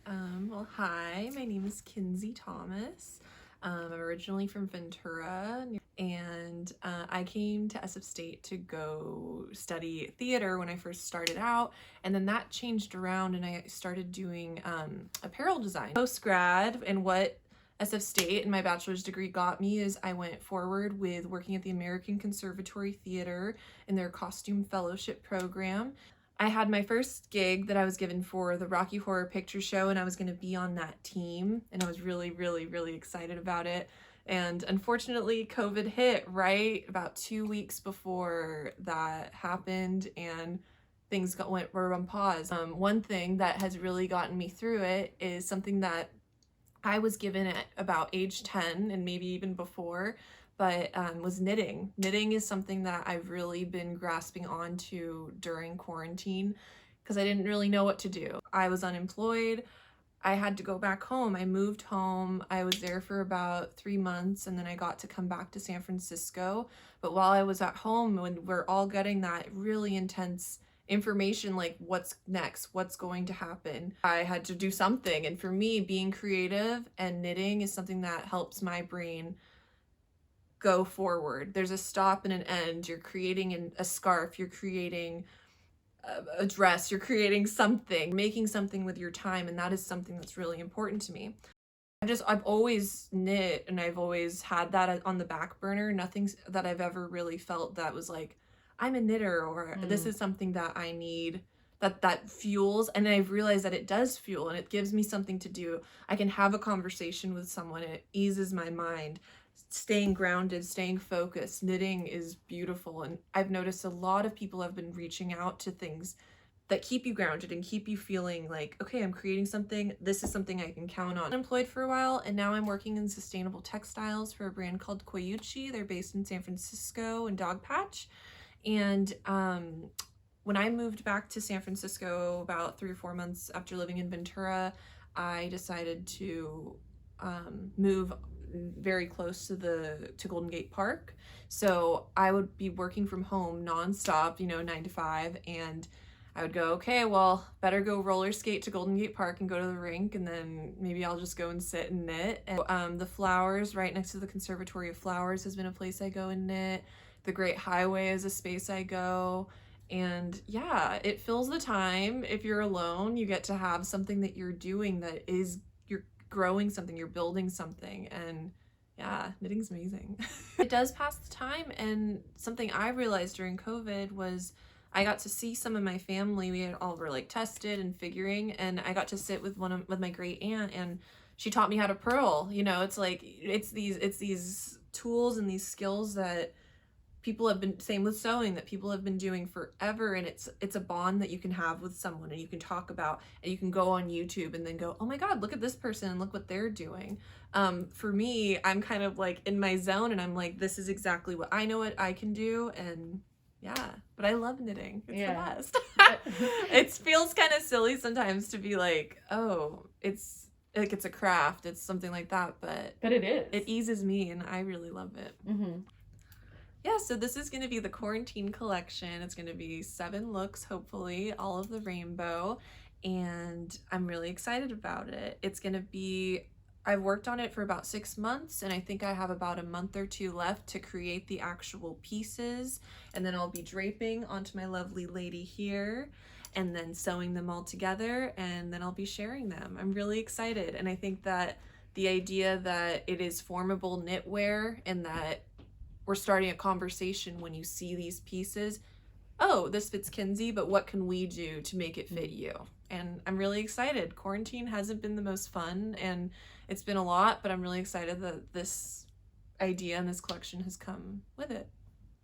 Well, hi, my name is Kinsey Thomas. I'm originally from Ventura, and I came to SF State to go study theater when I first started out, and then that changed around and I started doing apparel design. Post-grad, and what SF State and my bachelor's degree got me is I went forward with working at the American Conservatory Theater in their costume fellowship program. I had my first gig that I was given for the Rocky Horror Picture Show, and I was going to be on that team, and I was really excited about it. And unfortunately, COVID hit right about 2 weeks before that happened, and things were on pause. One thing that has really gotten me through it is something that I was given at about age 10 and maybe even before, but was knitting. Knitting is something that I've really been grasping onto during quarantine because I didn't really know what to do. I was unemployed. I had to go back home. I moved home. I was there for about 3 months, and then I got to come back to San Francisco. But while I was at home, when we're all getting that really intense information, like what's next, what's going to happen, I had to do something. And for me, being creative and knitting is something that helps my brain go forward. There's a stop and an end. You're creating a scarf, you're creating a dress, you're creating something, making something with your time, and that is something that's really important to me. I've always knit, and I've always had that on the back burner. Nothing that I've ever really felt that was like, I'm a knitter, or this is something that I need, that fuels. And I've realized that it does fuel, and it gives me something to do. I can have a conversation with someone, it eases my mind. Staying grounded, staying focused. Knitting is beautiful, and I've noticed a lot of people have been reaching out to things that keep you grounded and keep you feeling like, okay, I'm creating something. This is something I can count on. I'm employed for a while, and now I'm working in sustainable textiles for a brand called Koyuchi. They're based in San Francisco and Dogpatch. And when I moved back to San Francisco about 3 or 4 months after living in Ventura, I decided to move very close to Golden Gate Park. So I would be working from home nonstop, 9 to 5, and I would go, okay, well, better go roller skate to Golden Gate Park and go to the rink, and then maybe I'll just go and sit and knit. And the Flowers, right next to the Conservatory of Flowers, has been a place I go and knit. The Great Highway is a space I go. And yeah, it fills the time. If you're alone, you get to have something that you're doing that is, you're growing something, you're building something, and yeah, knitting's amazing. It does pass the time, and something I realized during COVID was I got to see some of my family. We had all were like tested and figuring, and I got to sit with with my great aunt, and she taught me how to purl. It's like it's these tools and these skills that people have been, same with sewing, that people have been doing forever, and it's a bond that you can have with someone, and you can talk about, and you can go on YouTube and then go, oh my god, look at this person and look what they're doing. For me, I'm kind of like in my zone, and I'm like, this is exactly what I know what I can do. And yeah, but I love knitting. It's the best. It feels kind of silly sometimes to be like, oh, it's like it's a craft, it's something like that, but it is. It eases me, and I really love it. Yeah, so this is going to be the quarantine collection. It's going to be 7 looks, hopefully, all of the rainbow, and I'm really excited about it. It's going to be, I've worked on it for about 6 months, and I think I have about a month or 2 left to create the actual pieces, and then I'll be draping onto my lovely lady here, and then sewing them all together, and then I'll be sharing them. I'm really excited, and I think that the idea that it is formable knitwear, and that we're starting a conversation when you see these pieces. Oh, this fits Kinsey, but what can we do to make it fit you? And I'm really excited. Quarantine hasn't been the most fun, and it's been a lot, but I'm really excited that this idea and this collection has come with it.